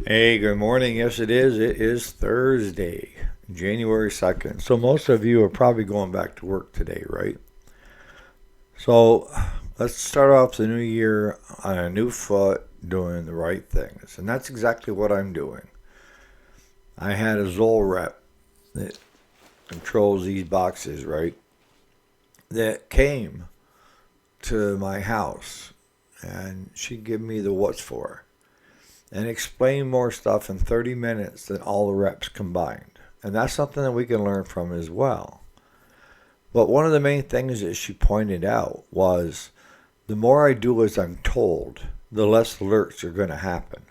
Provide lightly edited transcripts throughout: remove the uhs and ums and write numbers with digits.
Hey, good morning. Yes, it is. It is Thursday, January 2nd. So, most of you are probably going back to work today, right? So, let's start off the new year on a new foot doing the right things. And that's exactly what I'm doing. I had a Zoll rep that controls these boxes, right? That came to my house and she gave me the what's for and explain more stuff in 30 minutes than all the reps combined. And that's something that we can learn from as well. But one of the main things that she pointed out was the more I do as I'm told, the less alerts are going to happen.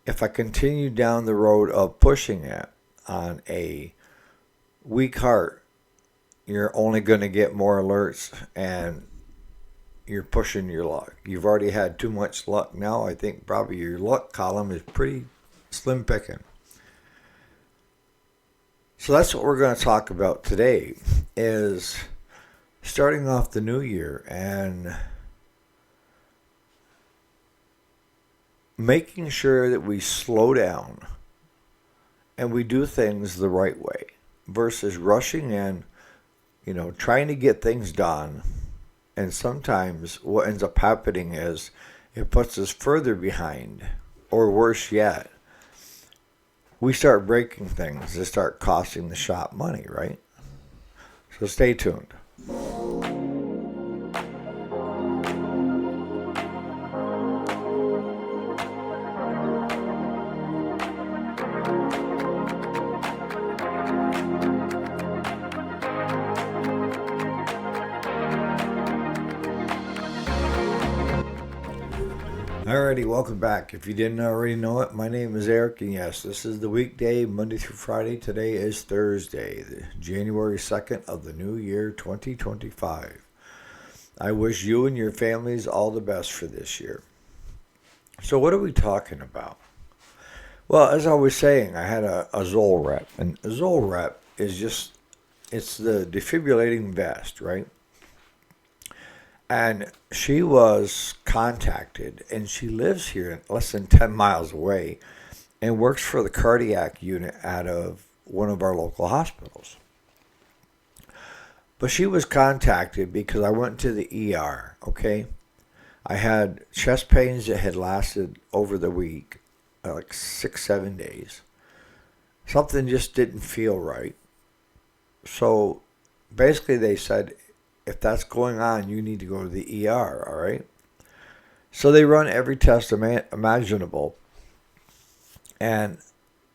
If I continue down the road of pushing it on a weak heart, you're only going to get more alerts and you're pushing your luck. You've already had too much luck now. I think probably your luck column is pretty slim picking. So that's what we're going to talk about today is starting off the new year and making sure that we slow down and we do things the right way versus rushing in, trying to get things done. And sometimes what ends up happening is it puts us further behind, or worse yet, we start breaking things that start costing the shop money, right? So stay tuned. Alrighty, welcome back. If you didn't already know it, my name is Eric, and yes, this is the weekday, Monday through Friday. Today is Thursday, January 2nd of the new year, 2025. I wish you and your families all the best for this year. So, what are we talking about? Well, as I was saying, I had a Zoll rep, and a Zoll rep is it's the defibrillating vest, right? And she was contacted, and she lives here less than 10 miles away and works for the cardiac unit out of one of our local hospitals. But she was contacted because I went to the ER, okay? I had chest pains that had lasted over the week, like 6, 7 days. Something just didn't feel right. So basically, they said, if that's going on, you need to go to the ER, all right? So they run every test imaginable, and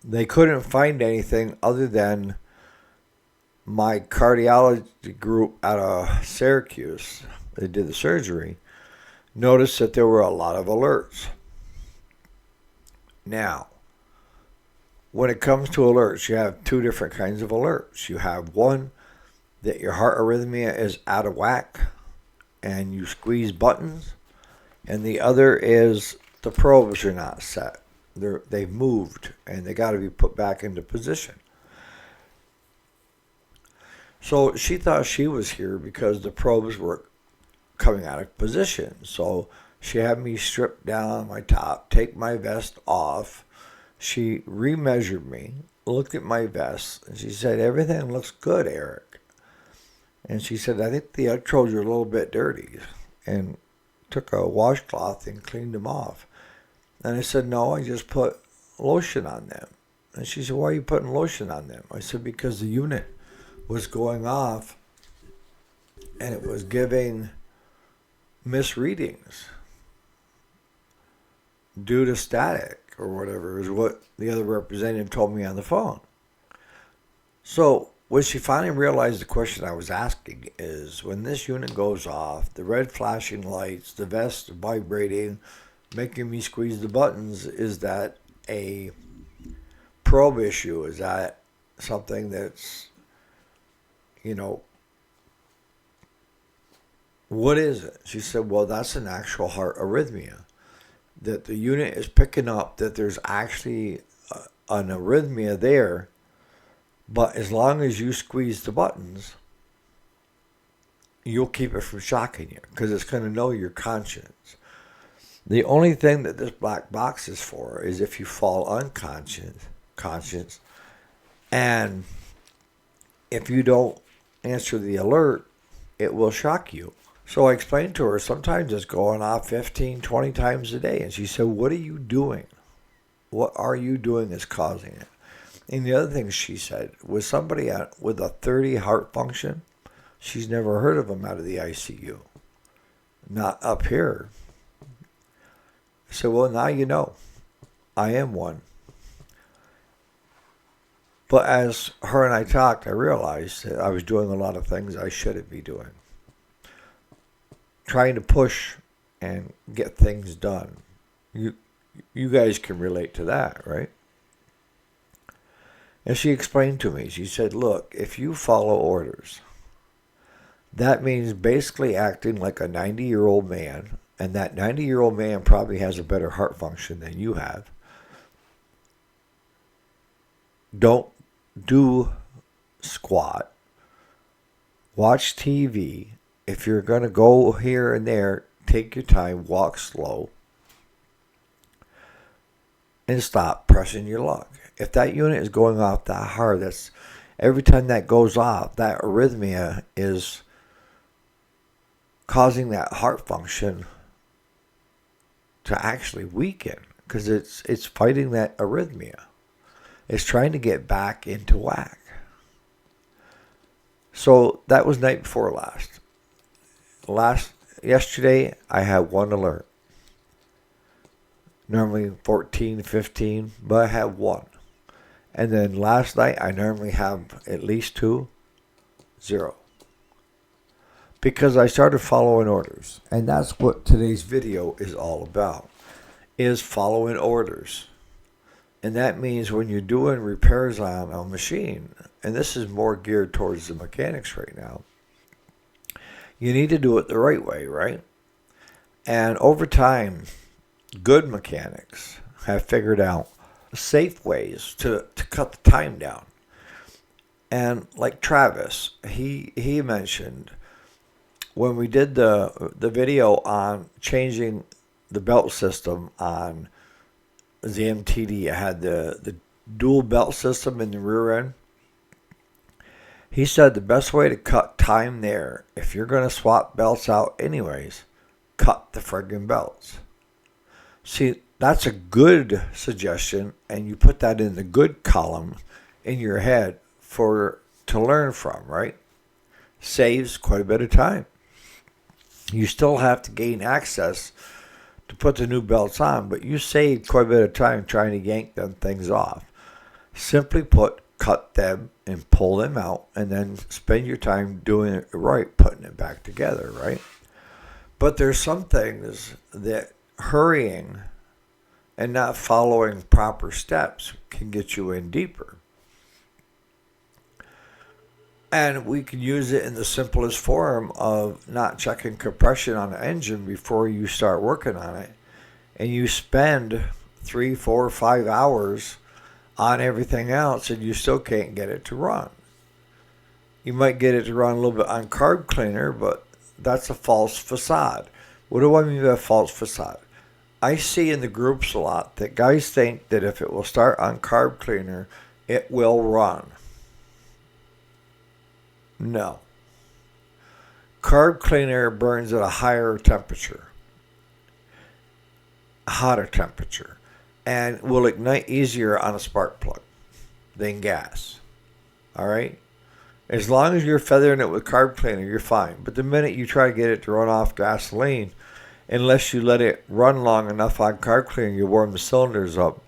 they couldn't find anything other than my cardiology group out of Syracuse. They did the surgery. Noticed that there were a lot of alerts. Now, when it comes to alerts, you have two different kinds of alerts. You have one that your heart arrhythmia is out of whack and you squeeze buttons, and the other is the probes are not set. They've moved and they got to be put back into position. So she thought she was here because the probes were coming out of position. So she had me strip down my top, take my vest off. She remeasured me, looked at my vest, and she said, "Everything looks good, Eric." And she said, "I think the electrodes are a little bit dirty." And took a washcloth and cleaned them off. And I said, "No, I just put lotion on them." And she said, "Why are you putting lotion on them?" I said, "Because the unit was going off and it was giving misreadings due to static or whatever, is what the other representative told me on the phone." So when she finally realized the question I was asking is, when this unit goes off, the red flashing lights, the vest vibrating, making me squeeze the buttons, is that a probe issue? Is that something that's, you know, what is it? She said, "Well, that's an actual heart arrhythmia. That the unit is picking up that there's actually an arrhythmia there, but as long as you squeeze the buttons, you'll keep it from shocking you because it's going to know your conscience." The only thing that this black box is for is if you fall conscious, and if you don't answer the alert, it will shock you. So I explained to her, sometimes it's going off 15, 20 times a day. And she said, what are you doing? What are you doing is causing it? And the other thing she said was somebody with a 30 heart function, she's never heard of them out of the ICU. Not up here. I said, well, now you know. I am one. But as her and I talked, I realized that I was doing a lot of things I shouldn't be doing. Trying to push and get things done. You guys can relate to that, right? And she explained to me, she said, look, if you follow orders, that means basically acting like a 90-year-old man, and that 90-year-old man probably has a better heart function than you have. Don't do squat. Watch TV. If you're going to go here and there, take your time, walk slow, and stop pressing your luck. If that unit is going off that hard, that's every time that goes off, that arrhythmia is causing that heart function to actually weaken because it's fighting that arrhythmia. It's trying to get back into whack. So that was night before last. Yesterday, I had one alert. Normally 14, 15, but I had one. And then last night, I normally have at least 2, 0. Because I started following orders. And that's what today's video is all about, is following orders. And that means when you're doing repairs on a machine, and this is more geared towards the mechanics right now, you need to do it the right way, right? And over time, good mechanics have figured out safe ways to cut the time down. And like Travis, he mentioned when we did the video on changing the belt system on the MTD, I had the dual belt system in the rear end. He said the best way to cut time there, if you're going to swap belts out anyways, cut the friggin' belts. See, that's a good suggestion, and you put that in the good column in your head to learn from, right? Saves quite a bit of time. You still have to gain access to put the new belts on, but you save quite a bit of time trying to yank them things off. Simply put, cut them and pull them out, and then spend your time doing it right, putting it back together, right? But there's some things that hurrying and not following proper steps can get you in deeper. And we can use it in the simplest form of not checking compression on the engine before you start working on it. And you spend 3, 4, 5 hours on everything else, and you still can't get it to run. You might get it to run a little bit on carb cleaner, but that's a false facade. What do I mean by a false facade? I see in the groups a lot that guys think that if it will start on carb cleaner, it will run. No. Carb cleaner burns at a higher temperature, a hotter temperature, and will ignite easier on a spark plug than gas. All right? As long as you're feathering it with carb cleaner, you're fine. But the minute you try to get it to run off gasoline, unless you let it run long enough on carb cleaner, you warm the cylinders up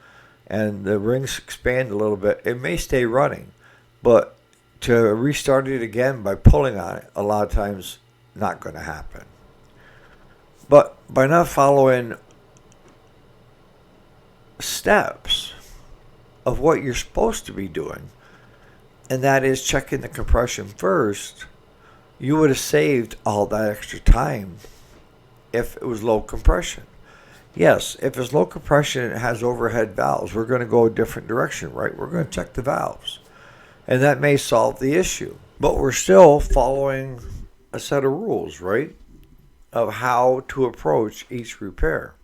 and the rings expand a little bit, it may stay running. But to restart it again by pulling on it, a lot of times not going to happen. But by not following steps of what you're supposed to be doing, and that is checking the compression first, you would have saved all that extra time if it was low compression. Yes, if it's low compression and it has overhead valves, we're going to go a different direction, right? We're going to check the valves. And that may solve the issue. But we're still following a set of rules, right? Of how to approach each repair.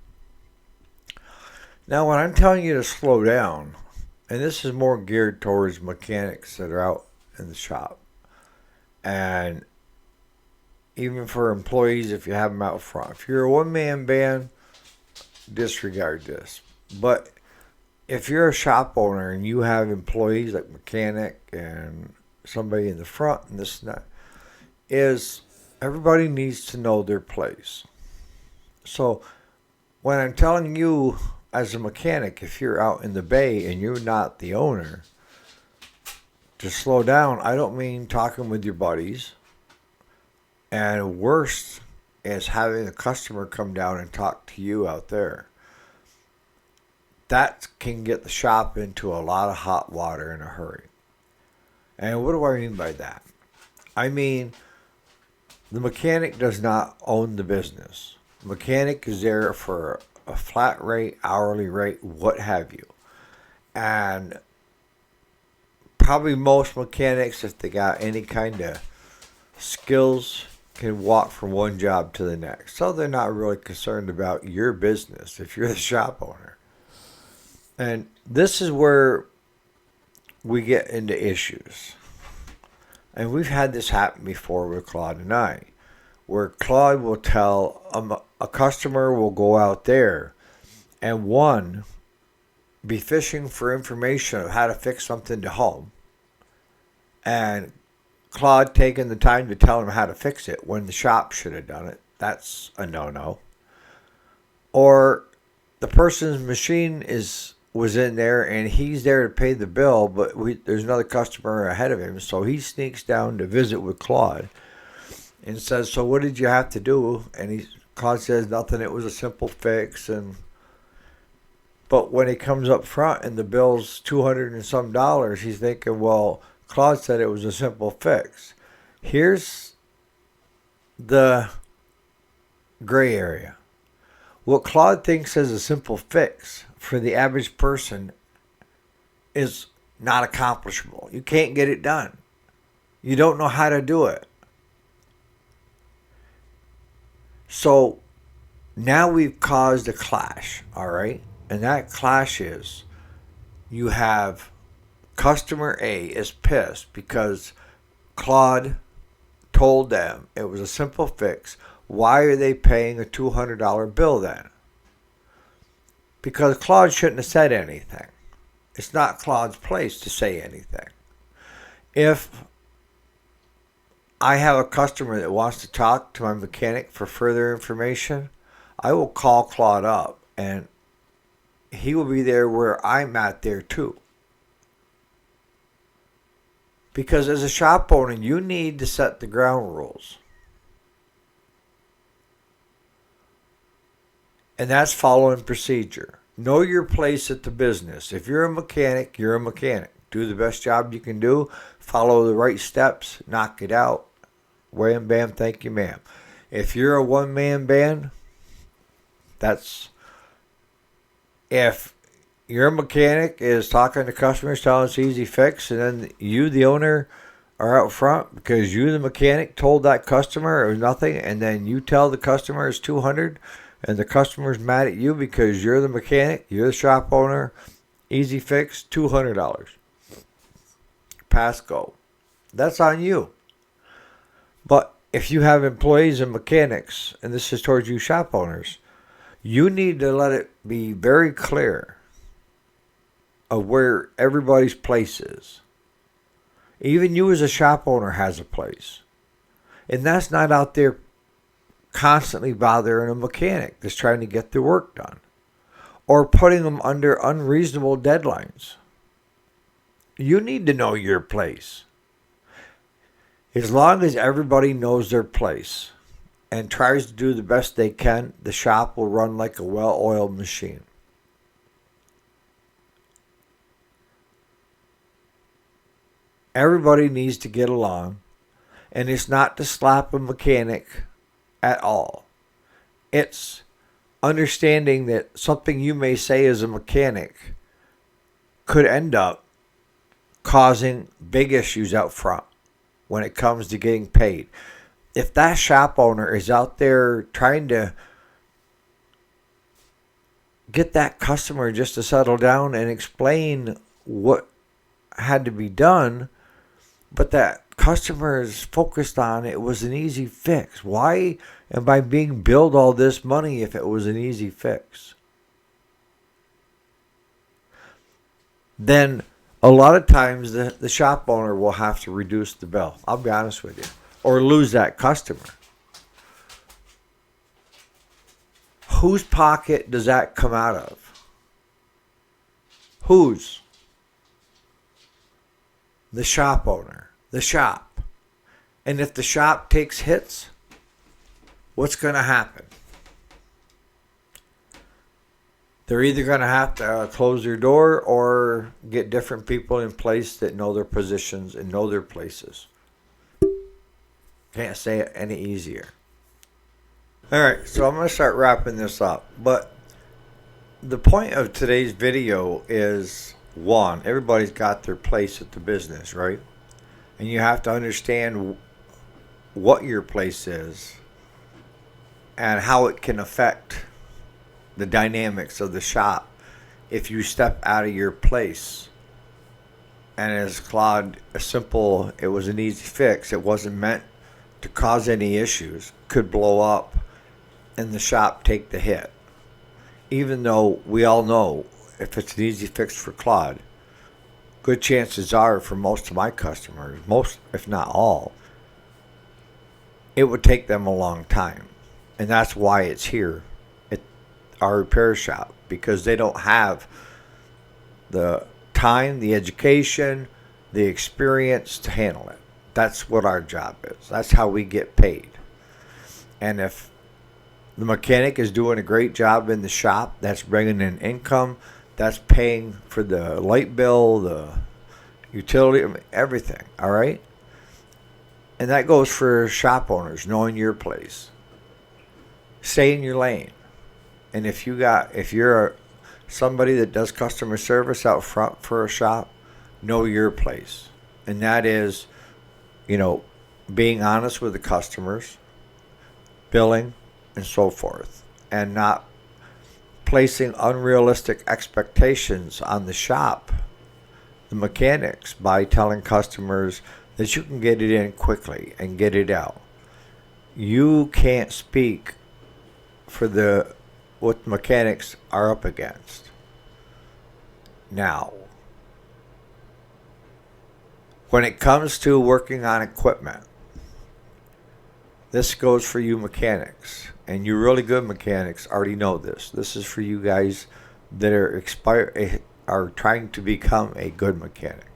Now, when I'm telling you to slow down, and this is more geared towards mechanics that are out in the shop, and even for employees if you have them out front. If you're a one-man band, disregard this. But if you're a shop owner and you have employees like mechanic and somebody in the front and this and that, is everybody needs to know their place. So when I'm telling you as a mechanic, if you're out in the bay and you're not the owner, to slow down, I don't mean talking with your buddies. And worst is having a customer come down and talk to you out there. That can get the shop into a lot of hot water in a hurry. And what do I mean by that? I mean, the mechanic does not own the business. The mechanic is there for a flat rate, hourly rate, what have you. And probably most mechanics, if they got any kind of skills, can walk from one job to the next. So they're not really concerned about your business if you're the shop owner. And this is where we get into issues. And we've had this happen before with Claude and I, where Claude will tell a customer will go out there and one, be fishing for information of how to fix something to home, and Claude taking the time to tell him how to fix it when the shop should have done it. That's a no-no. Or the person's machine was in there and he's there to pay the bill, but there's another customer ahead of him, so he sneaks down to visit with Claude and says, "So what did you have to do?" And Claude says, "Nothing. It was a simple fix." But when he comes up front and the bill's $200 and some, he's thinking, well, Claude said it was a simple fix. Here's the gray area. What Claude thinks is a simple fix for the average person is not accomplishable. You can't get it done. You don't know how to do it. So now we've caused a clash, all right? And that clash is you have customer A is pissed because Claude told them it was a simple fix. Why are they paying a $200 bill then? Because Claude shouldn't have said anything. It's not Claude's place to say anything. If I have a customer that wants to talk to my mechanic for further information, I will call Claude up and he will be there where I'm at there too. Because as a shop owner, you need to set the ground rules. And that's following procedure. Know your place at the business. If you're a mechanic, you're a mechanic. Do the best job you can do. Follow the right steps. Knock it out. Wham, bam, thank you, ma'am. If you're a one-man band, if your mechanic is talking to customers, telling us easy fix, and then you, the owner, are out front because you, the mechanic, told that customer it was nothing, and then you tell the customer it's $200, and the customer's mad at you because you're the mechanic, you're the shop owner, easy fix, $200. Pass go. That's on you. But if you have employees and mechanics, and this is towards you shop owners, you need to let it be very clear of where everybody's place is. Even you as a shop owner has a place. And that's not out there constantly bothering a mechanic that's trying to get the work done. Or putting them under unreasonable deadlines. You need to know your place. As long as everybody knows their place and tries to do the best they can, the shop will run like a well-oiled machine. Everybody needs to get along, and it's not to slap a mechanic at all. It's understanding that something you may say as a mechanic could end up causing big issues out front when it comes to getting paid. If that shop owner is out there trying to get that customer just to settle down and explain what had to be done, but that customer is focused on it was an easy fix. Why am I being billed all this money if it was an easy fix? Then a lot of times the shop owner will have to reduce the bill. I'll be honest with you. Or lose that customer. Whose pocket does that come out of? Whose? The shop owner. The shop. And if the shop takes hits, what's going to happen? They're either going to have to close their door or get different people in place that know their positions and know their places. Can't say it any easier. All right, so I'm going to start wrapping this up. But the point of today's video is, one, everybody's got their place at the business, right? And you have to understand what your place is and how it can affect the dynamics of the shop if you step out of your place. And as Claude, it was an easy fix. It wasn't meant to cause any issues. Could blow up and the shop take the hit. Even though we all know if it's an easy fix for Claude, good chances are for most of my customers, most if not all, it would take them a long time. And that's why it's here at our repair shop, because they don't have the time, the education, the experience to handle it. That's what our job is. That's how we get paid. And if the mechanic is doing a great job in the shop, that's bringing in income, that's paying for the light bill, the utility, everything, all right? And that goes for shop owners, knowing your place. Stay in your lane. And if you're somebody that does customer service out front for a shop, know your place. And that is, being honest with the customers, billing, and so forth, and not placing unrealistic expectations on the shop, the mechanics, by telling customers that you can get it in quickly and get it out. You can't speak for what mechanics are up against. Now, when it comes to working on equipment, this goes for you mechanics, and you really good mechanics already know this. This is for you guys that are trying to become a good mechanic.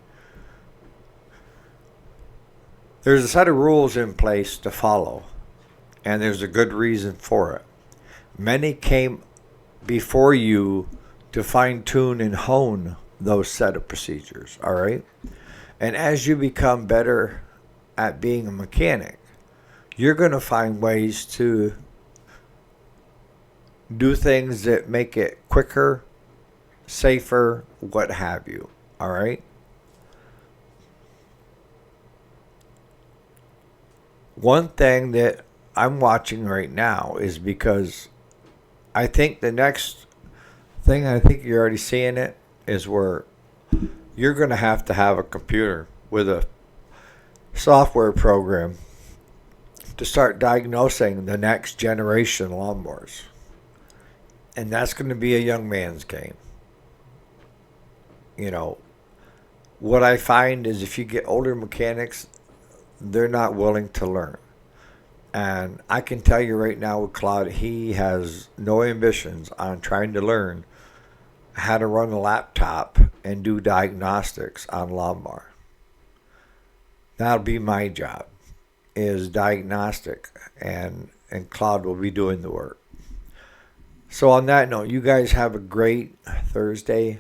There's a set of rules in place to follow, and there's a good reason for it. Many came before you to fine-tune and hone those set of procedures, all right? And as you become better at being a mechanic, you're going to find ways to do things that make it quicker, safer, what have you, all right? One thing that I'm watching right now is because I think the next thing, I think you're already seeing it, is where you're going to have a computer with a software program to start diagnosing the next generation lawnmowers. And that's going to be a young man's game. What I find is if you get older mechanics, they're not willing to learn. And I can tell you right now with Claude, he has no ambitions on trying to learn how to run a laptop and do diagnostics on lawnmower. That'll be my job, is diagnostic, and Claude will be doing the work. So on that note, you guys have a great Thursday.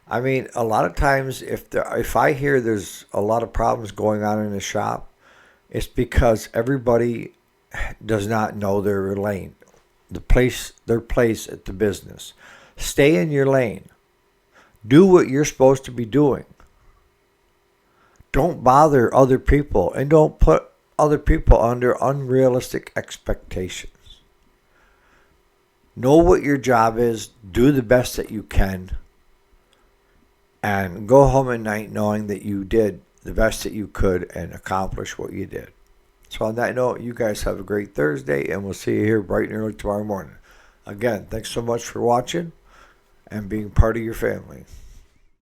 I mean, a lot of times if I hear there's a lot of problems going on in the shop, it's because everybody does not know their lane, their place at the business. Stay in your lane. Do what you're supposed to be doing. Don't bother other people, and don't put other people under unrealistic expectations. Know what your job is. Do the best that you can. And go home at night knowing that you did the best that you could and accomplish what you did. So on that note, you guys have a great Thursday, and we'll see you here bright and early tomorrow morning. Again, thanks so much for watching and being part of your family.